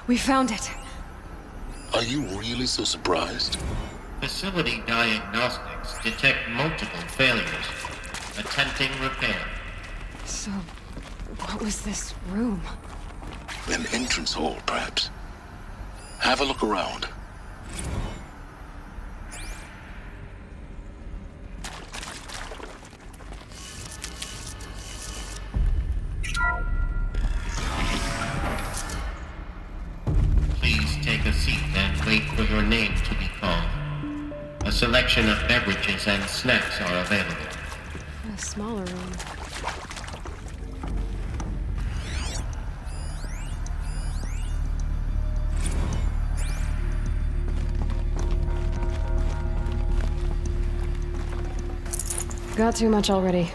We found it. Are you really so surprised? Facility diagnostics detect multiple failures. Attempting repair. So, what was this room? An entrance hall, perhaps. Have a look around. Please take a seat and wait for your name to be called. A selection of beverages and snacks are available. A smaller room. Got too much already.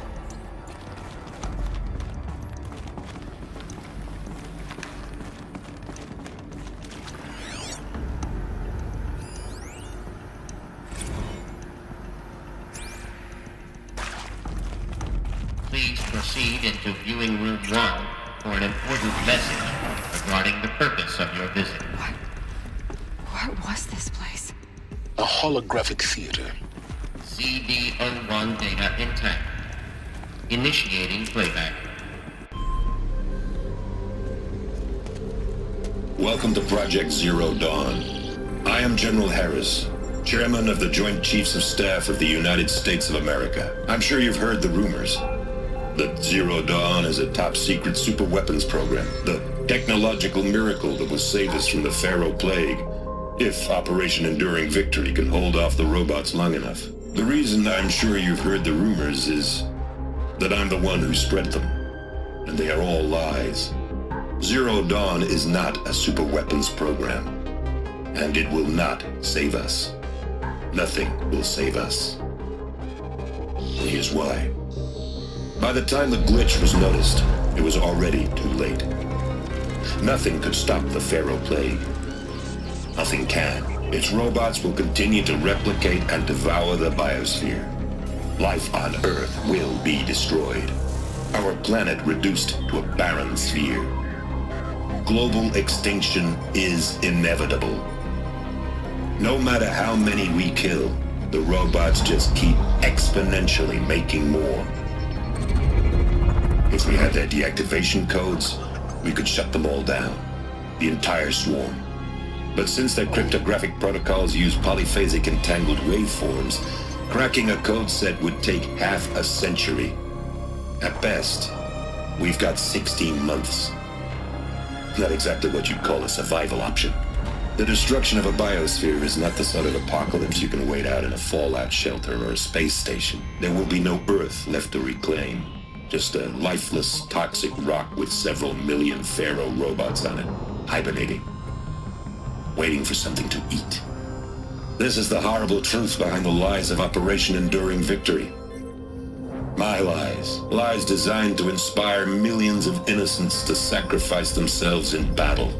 Please proceed into viewing room 1 for an important message regarding the purpose of your visit. What was this place? A holographic theater. CD01 data intact. Initiating playback. Welcome to Project Zero Dawn. I am General Harris, Chairman of the Joint Chiefs of Staff of the United States of America. I'm sure you've heard the rumors that Zero Dawn is a top-secret super-weapons program, the technological miracle that will save us from the Pharaoh Plague, if Operation Enduring Victory can hold off the robots long enough. The reason I'm sure you've heard the rumors is that I'm the one who spread them, and they are all lies. Zero Dawn is not a super-weapons program, and it will not save us. Nothing will save us. Here's why. By the time the glitch was noticed, it was already too late. Nothing could stop the Pharaoh Plague. Nothing can. Its robots will continue to replicate and devour the biosphere. Life on Earth will be destroyed. Our planet reduced to a barren sphere. Global extinction is inevitable. No matter how many we kill, the robots just keep exponentially making more. If we had their deactivation codes, we could shut them all down. The entire swarm. But since their cryptographic protocols use polyphasic entangled waveforms, cracking a code set would take half a century. At best, we've got 16 months. Not exactly what you'd call a survival option. The destruction of a biosphere is not the sort of apocalypse you can wait out in a fallout shelter or a space station. There will be no Earth left to reclaim. Just a lifeless, toxic rock with several million Pharaoh robots on it, hibernating. Waiting for something to eat. This is the horrible truth behind the lies of Operation Enduring Victory. My lies. Lies designed to inspire millions of innocents to sacrifice themselves in battle.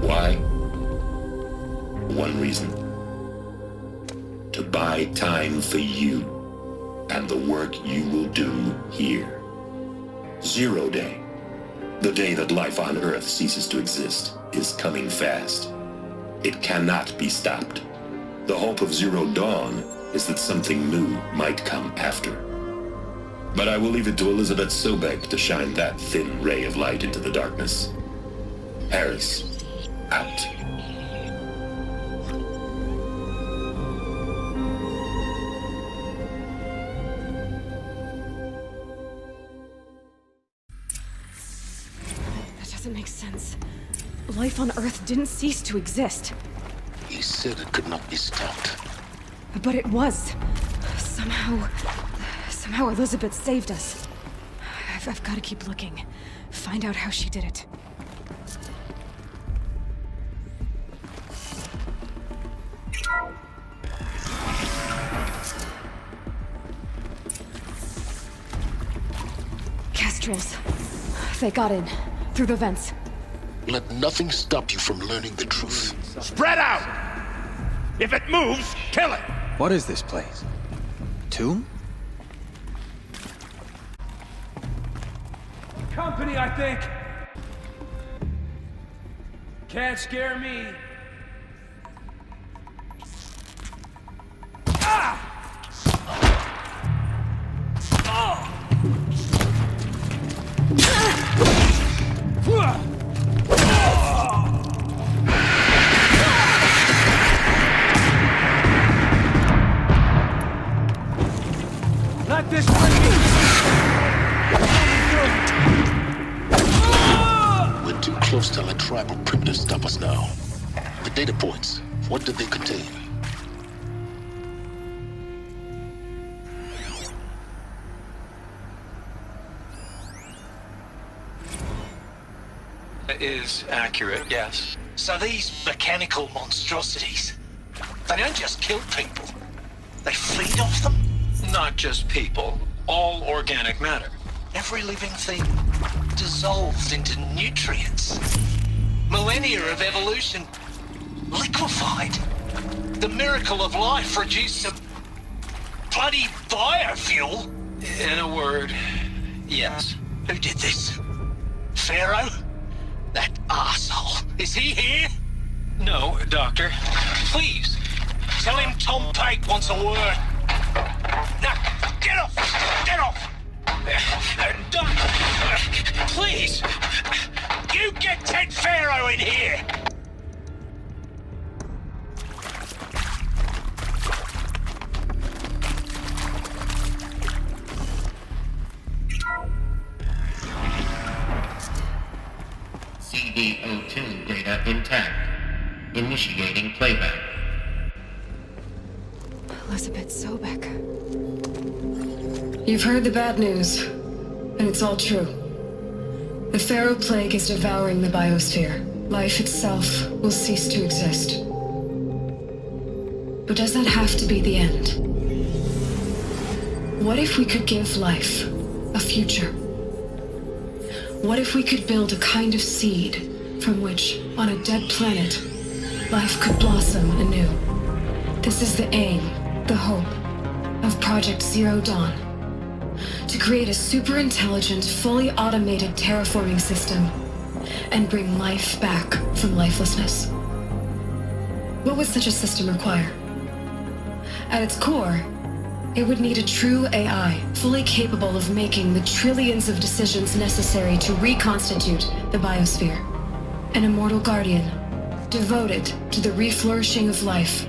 Why? One reason. To buy time for you and the work you will do here. Zero Day. The day that life on Earth ceases to exist is coming fast. It cannot be stopped. The hope of Zero Dawn is that something new might come after. But I will leave it to Elizabeth Sobek to shine that thin ray of light into the darkness. Harris, out. That doesn't make sense. Life on Earth didn't cease to exist. He said it could not be stopped. But it was. Somehow Elizabeth saved us. I've got to keep looking. Find out how she did it. Kestrels. They got in. Through the vents. Let nothing stop you from learning the truth. Spread out! If it moves, kill it! What is this place? Tomb? Company, I think! Can't scare me. Not this way. We're too close to our tribal primitive to stop us now. The data points, what did they contain? Is accurate, yes. So these mechanical monstrosities, they don't just kill people, they feed off them? Not just people, all organic matter. Every living thing dissolved into nutrients. Millennia of evolution liquefied. The miracle of life produced some bloody biofuel. In a word, yes. Who did this? Pharaoh? That arsehole. Is he here? No, Doctor. Please, tell him Tom Pate wants a word. Now, get off! Get off! Doctor, please! You get Ted Pharaoh in here! CD02 data intact. Initiating playback. Elizabeth Sobek. You've heard the bad news, and it's all true. The Pharaoh Plague is devouring the biosphere. Life itself will cease to exist. But does that have to be the end? What if we could give life a future? What if we could build a kind of seed from which, on a dead planet, life could blossom anew? This is the aim, the hope, of Project Zero Dawn. To create a super-intelligent, fully automated terraforming system and bring life back from lifelessness. What would such a system require? At its core, it would need a true AI, fully capable of making the trillions of decisions necessary to reconstitute the biosphere. An immortal guardian, devoted to the reflourishing of life.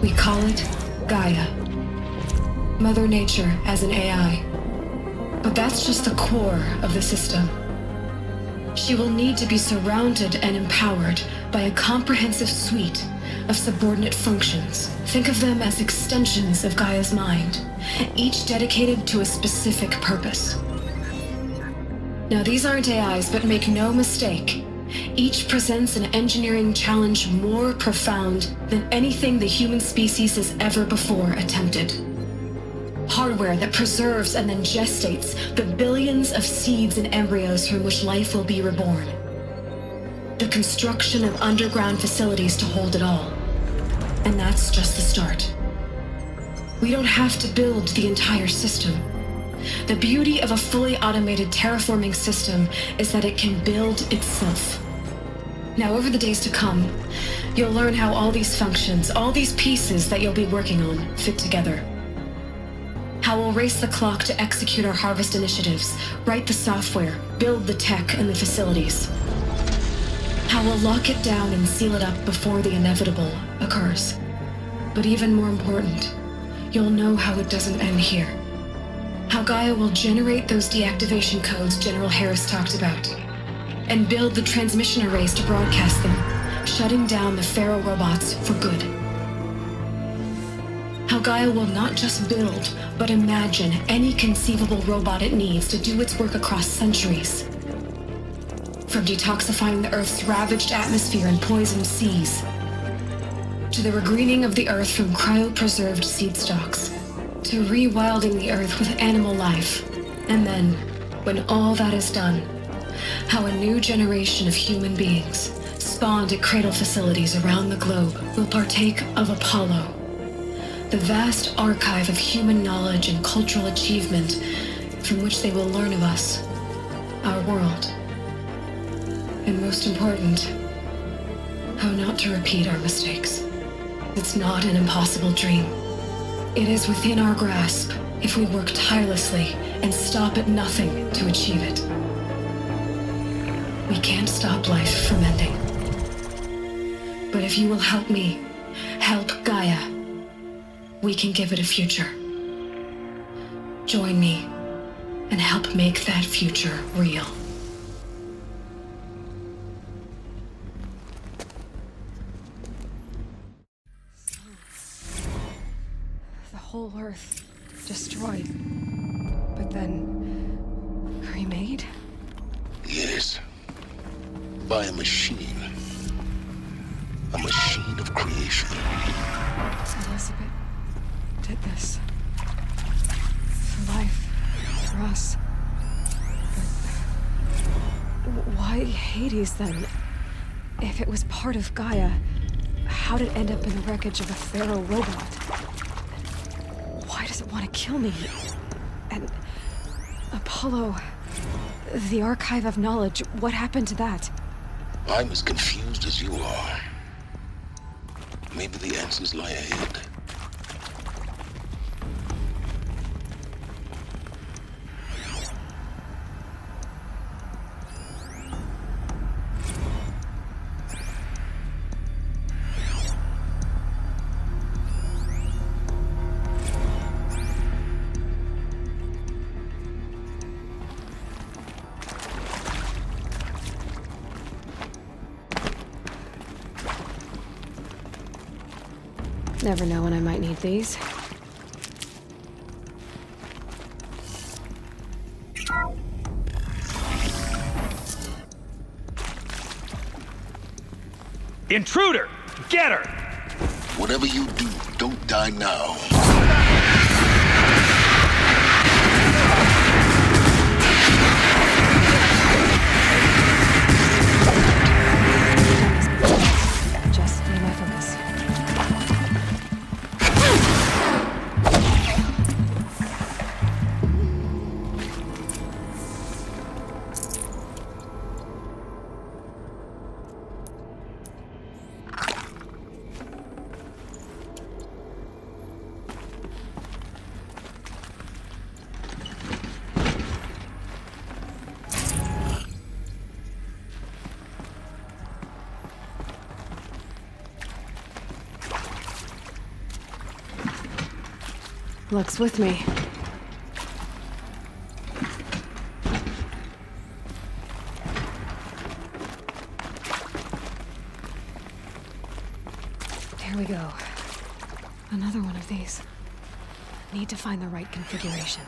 We call it Gaia. Mother Nature as an AI. But that's just the core of the system. She will need to be surrounded and empowered by a comprehensive suite of subordinate functions. Think of them as extensions of Gaia's mind, each dedicated to a specific purpose. Now, these aren't AIs, but make no mistake, each presents an engineering challenge more profound than anything the human species has ever before attempted. Hardware that preserves and then gestates the billions of seeds and embryos from which life will be reborn. The construction of underground facilities to hold it all. And that's just the start. We don't have to build the entire system. The beauty of a fully automated terraforming system is that it can build itself. Now, over the days to come, you'll learn how all these functions, all these pieces that you'll be working on, fit together. How we'll race the clock to execute our harvest initiatives, write the software, build the tech and the facilities. How we'll lock it down and seal it up before the inevitable occurs. But even more important, you'll know how it doesn't end here. How Gaia will generate those deactivation codes General Harris talked about, and build the transmission arrays to broadcast them, shutting down the Pharaoh robots for good. How Gaia will not just build, but imagine any conceivable robot it needs to do its work across centuries. From detoxifying the Earth's ravaged atmosphere and poisoned seas, to the regreening of the Earth from cryopreserved seed stalks, to rewilding the Earth with animal life. And then, when all that is done, how a new generation of human beings, spawned at cradle facilities around the globe, will partake of Apollo, the vast archive of human knowledge and cultural achievement from which they will learn of us, our world. And most important, how not to repeat our mistakes. It's not an impossible dream. It is within our grasp if we work tirelessly and stop at nothing to achieve it. We can't stop life from ending. But if you will help me, help Gaia, we can give it a future. Join me and help make that future real. The whole Earth destroyed, but then remade? Yes. By a machine. A machine of creation. Elizabeth did this. For life. For us. But why Hades then? If it was part of Gaia, how did it end up in the wreckage of a Pharaoh robot? Why does it want to kill me? And Apollo, the Archive of Knowledge, what happened to that? I'm as confused as you are. Maybe the answers lie ahead. Never know when I might need these. Intruder! Get her! Whatever you do, don't die now. Just stay my focus. Luck's with me. Here we go. Another one of these. Need to find the right configuration.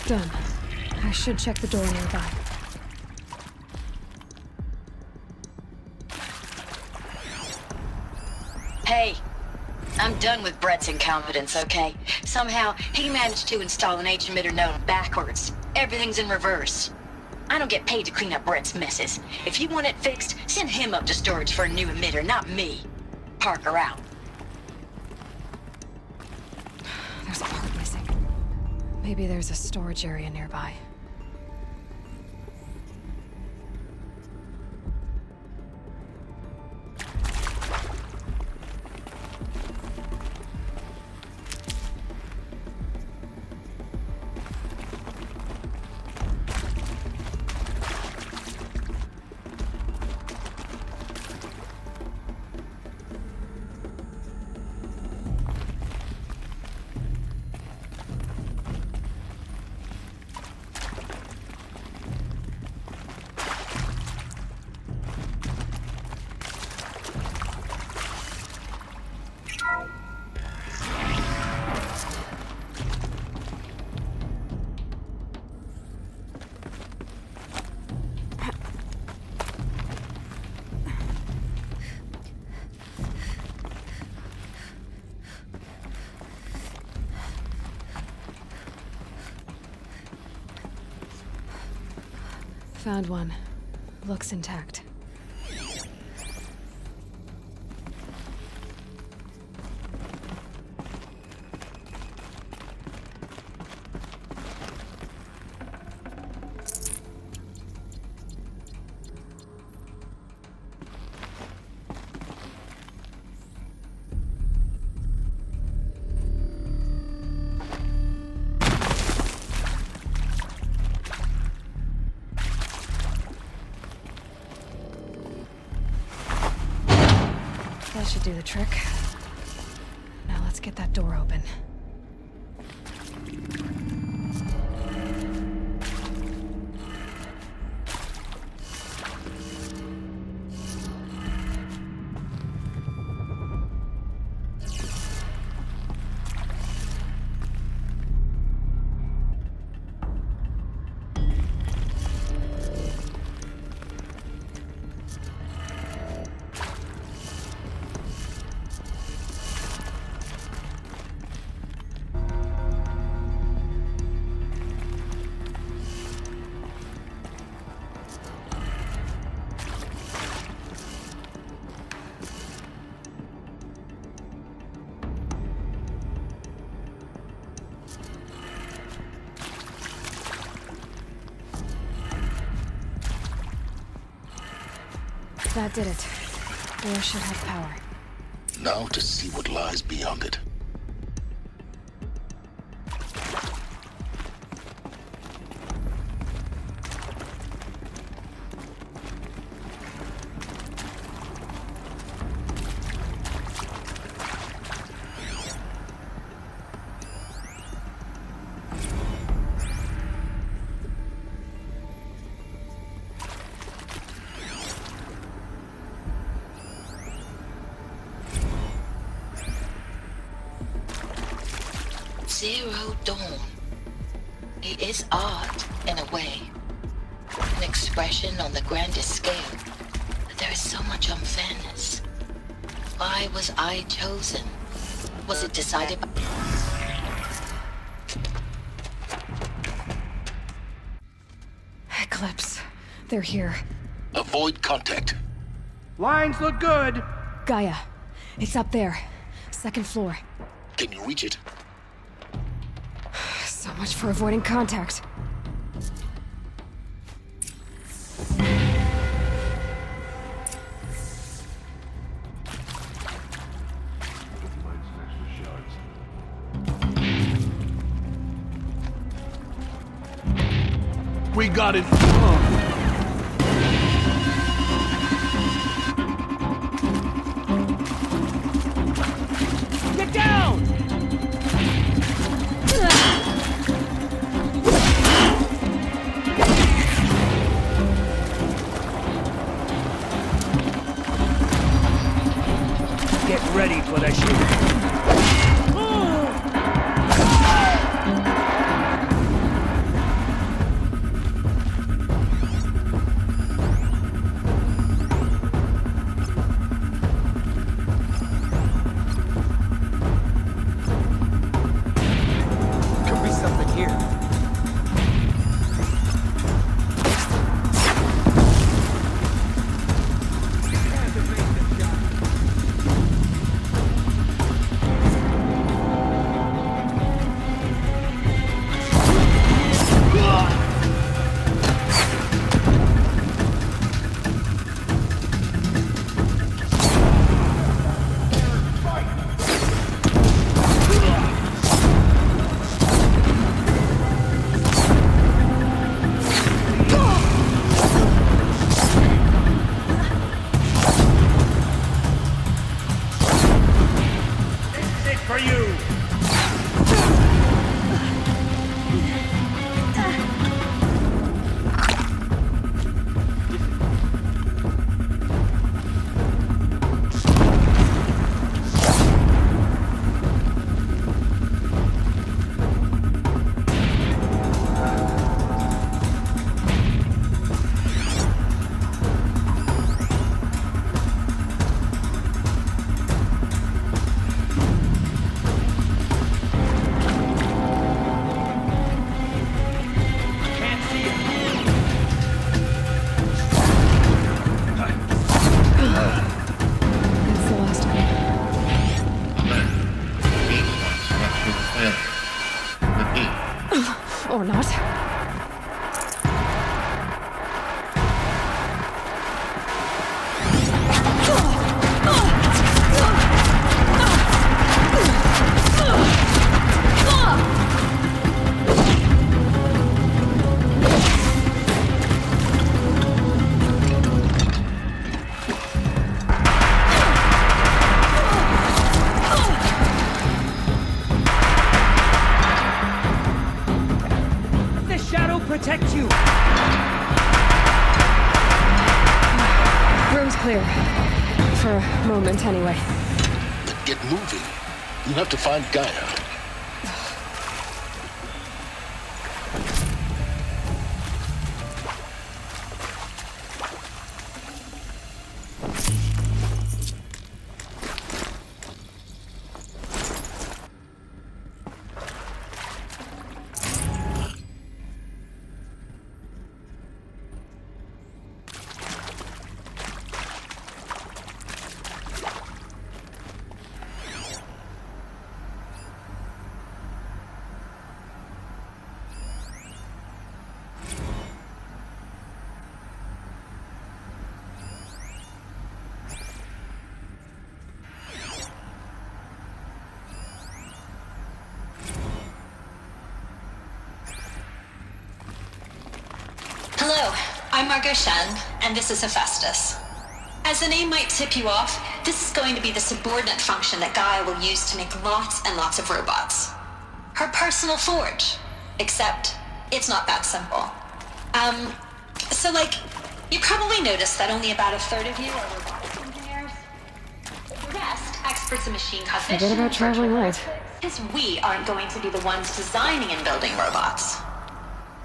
Done. I should check the door nearby. Hey, I'm done with Brett's incompetence, okay? Somehow, he managed to install an H-emitter node backwards. Everything's in reverse. I don't get paid to clean up Brett's messes. If you want it fixed, send him up to storage for a new emitter, not me. Parker out. There's a part missing. Maybe there's a storage area nearby. Found one. Looks intact. That should do the trick. Now let's get that door open. That did it. Door should have power. Now to see what lies beyond it. Zero Dawn. It is art, in a way. An expression on the grandest scale. But there is so much unfairness. Why was I chosen? Was it decided by... Eclipse. They're here. Avoid contact. Lines look good. Gaia. It's up there. Second floor. Can you reach it? So much for avoiding contact. We got it. Get down! Get ready for the shoot. Or not. Protect you! Room's clear. For a moment, anyway. Then get moving. You have to find Gaia. Hello, I'm Margot Shen, and this is Hephaestus. As the name might tip you off, this is going to be the subordinate function that Gaia will use to make lots and lots of robots. Her personal forge. Except, it's not that simple. So you probably noticed that only about a third of you are robotics engineers. The rest, experts in machine cognition. Forget about traveling light. Because we aren't going to be the ones designing and building robots.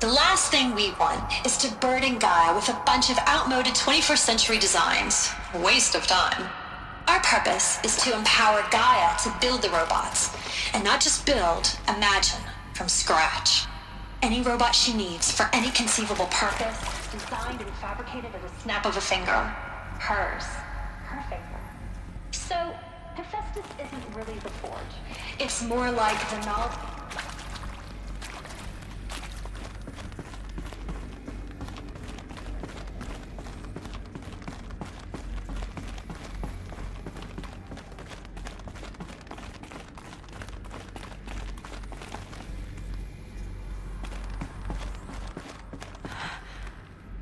The last thing we want is to burden Gaia with a bunch of outmoded 21st century designs. Waste of time. Our purpose is to empower Gaia to build the robots. And not just build, imagine, from scratch. Any robot she needs for any conceivable purpose, designed and fabricated at a snap of a finger. Hers. Her finger. So, Hephaestus isn't really the forge. It's more like the knowledge...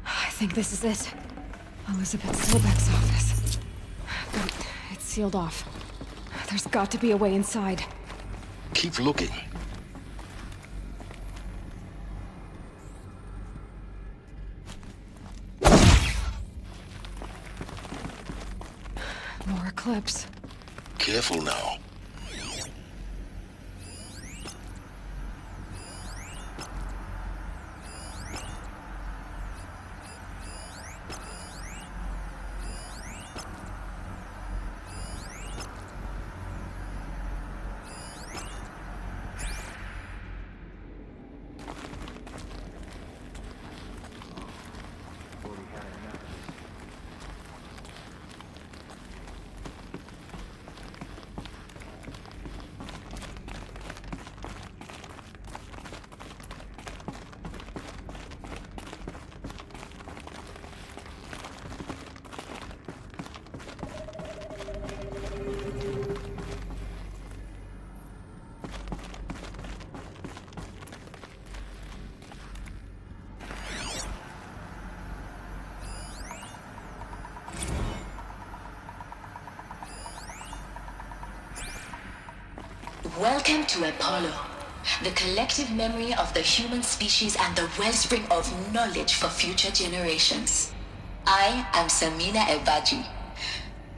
I think this is it. Elizabeth Silbeck's office. But it's sealed off. There's got to be a way inside. Keep looking. More eclipse. Careful now. Welcome to Apollo, the collective memory of the human species and the wellspring of knowledge for future generations. I am Samina Ebaji.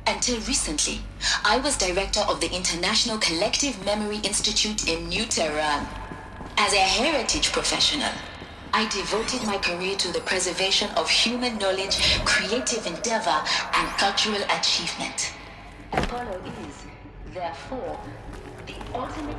Until recently, I was director of the International Collective Memory Institute in New Tehran. As a heritage professional, I devoted my career to the preservation of human knowledge, creative endeavor, and cultural achievement. Apollo is, therefore, the ultimate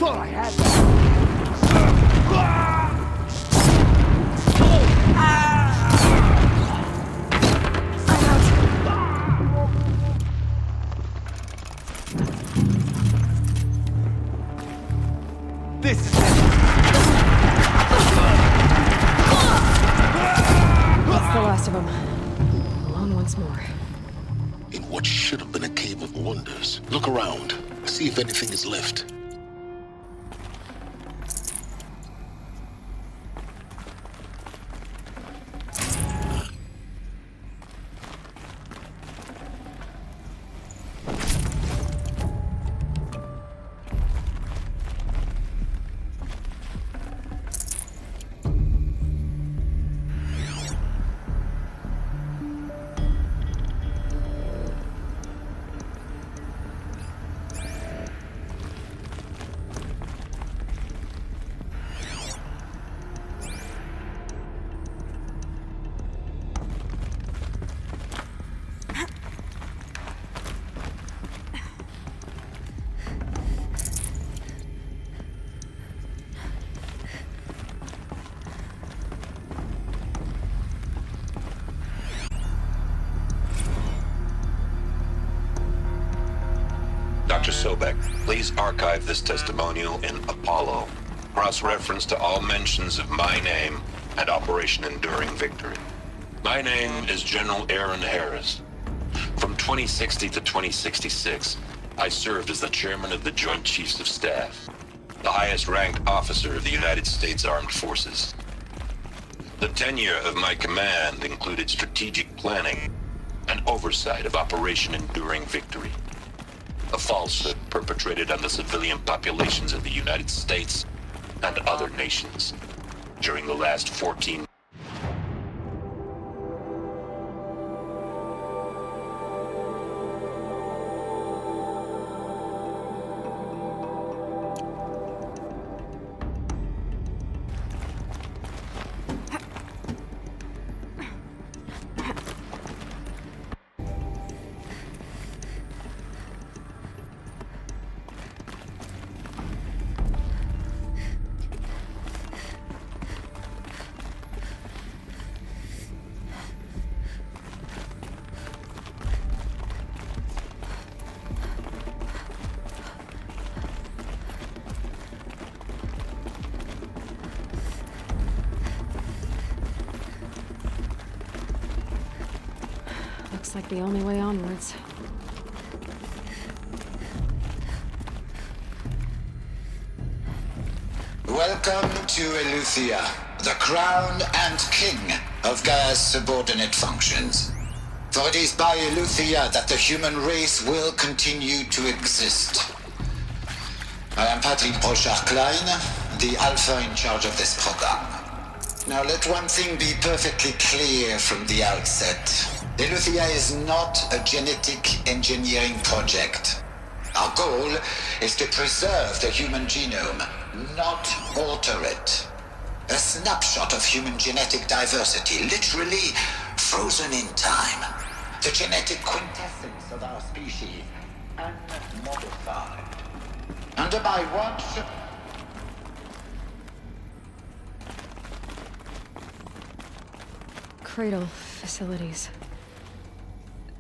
Thought I had that. This is it. That's the last of them. Alone once more. In what should have been a cave of wonders. Look around. See if anything is left. Dr. Sobek, please archive this testimonial in Apollo. Cross-reference to all mentions of my name and Operation Enduring Victory. My name is General Aaron Harris. From 2060 to 2066, I served as the chairman of the Joint Chiefs of Staff, the highest-ranked officer of the United States Armed Forces. The tenure of my command included strategic planning and oversight of Operation Enduring Victory, a falsehood perpetrated on the civilian populations of the United States and other nations during the last 14 Looks like the only way onwards. Welcome to Eleuthia, the crown and king of Gaia's subordinate functions. For it is by Eleuthia that the human race will continue to exist. I am Patrick Brochard-Klein, the Alpha in charge of this program. Now let one thing be perfectly clear from the outset. Eleuthia is not a genetic engineering project. Our goal is to preserve the human genome, not alter it. A snapshot of human genetic diversity, literally frozen in time. The genetic quintessence of our species, unmodified. Under my watch, Cradle facilities.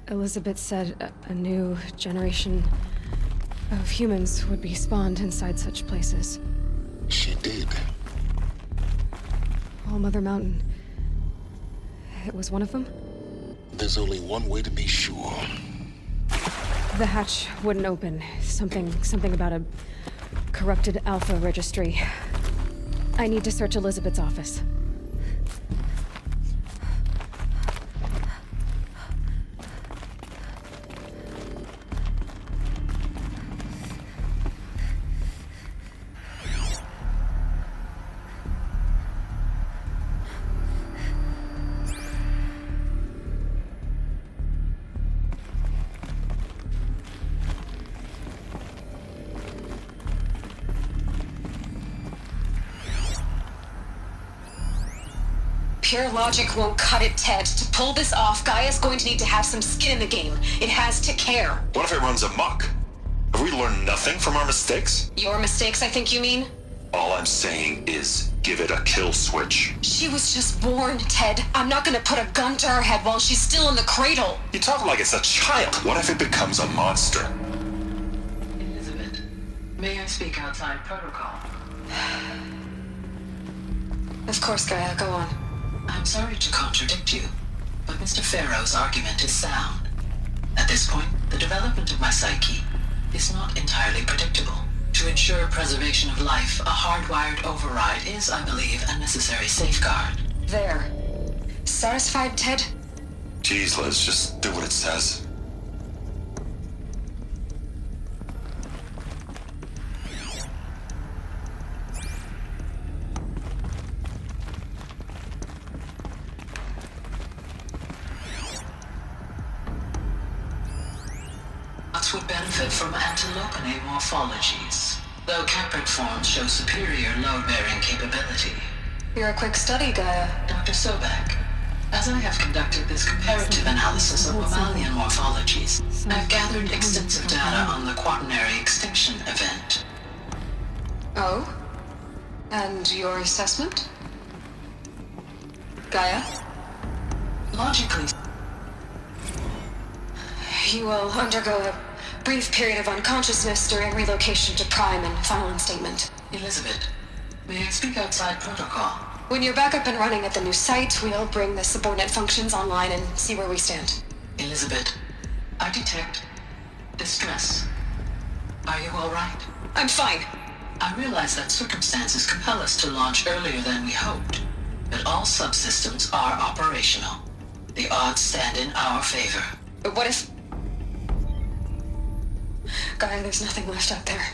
Elizabeth said a new generation of humans would be spawned inside such places. She did. All Mother Mountain. It was one of them? There's only one way to be sure. The hatch wouldn't open. Something about a corrupted Alpha registry. I need to search Elizabeth's office. Pure logic won't cut it, Ted. To pull this off, Gaia's going to need to have some skin in the game. It has to care. What if it runs amok? Have we we learn nothing from our mistakes? Your mistakes, I think you mean? All I'm saying is, give it a kill switch. She was just born, Ted. I'm not gonna put a gun to her head while she's still in the cradle. You talk like it's a child. What if it becomes a monster? Elizabeth, may I speak outside protocol? Of course, Gaia, go on. I'm sorry to contradict you, but Mr. Farrow's argument is sound. At this point, the development of my psyche is not entirely predictable. To ensure preservation of life, a hardwired override is, I believe, a necessary safeguard. There. Satisfied, Ted? Jeez, Liz, just do what it says. Bots would benefit from antilopine morphologies, though caprid forms show superior load-bearing capability. You're a quick study, Gaia. Dr. Sobek, as I have conducted this comparative analysis of mammalian morphologies, I've gathered extensive data on the quaternary extinction event. Oh? And your assessment? Gaia? Logically, you will undergo a brief period of unconsciousness during relocation to Prime and final instatement. Elizabeth, may I speak outside protocol? When you're back up and running at the new site, we'll bring the subordinate functions online and see where we stand. Elizabeth, I detect distress. Are you all right? I'm fine. I realize that circumstances compel us to launch earlier than we hoped, but all subsystems are operational. The odds stand in our favor. But what if... Gaia, there's nothing left out there.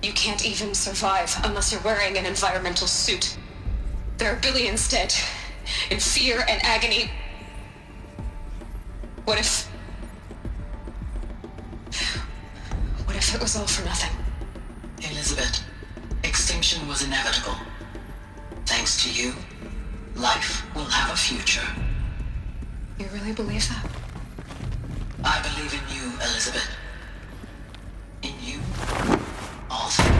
You can't even survive unless you're wearing an environmental suit. There are billions dead, in fear and agony. What if it was all for nothing? Elizabeth, extinction was inevitable. Thanks to you, life will have a future. You really believe that? I believe in you, Elizabeth. In you, all things.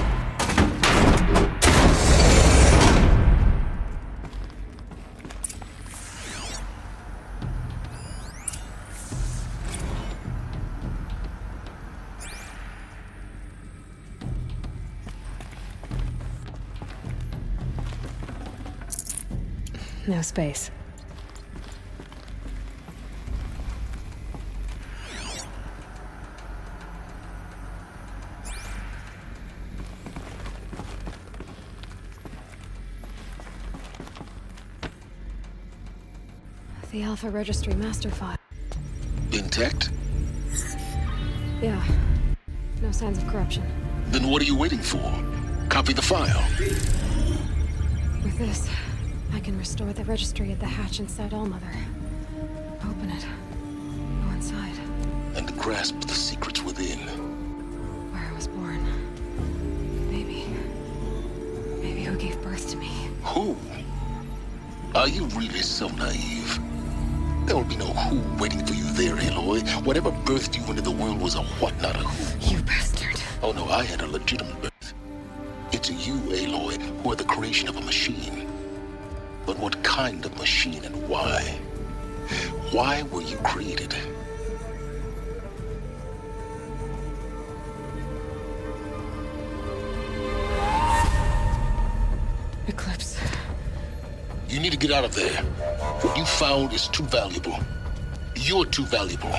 No space. The Alpha Registry master file. Intact? Yeah. No signs of corruption. Then what are you waiting for? Copy the file. With this, I can restore the registry at the hatch inside Allmother. Open it. Go inside. And grasp the secrets within. Where I was born. Maybe who gave birth to me. Who? Are you really so naive? There will be no who waiting for you there, Aloy. Whatever birthed you into the world was a what, not a who. You bastard. Oh no, I had a legitimate birth. It's you, Aloy, who are the creation of a machine. But what kind of machine and why? Why were you created? Eclipse. You need to get out of there. What you found is too valuable. You're too valuable.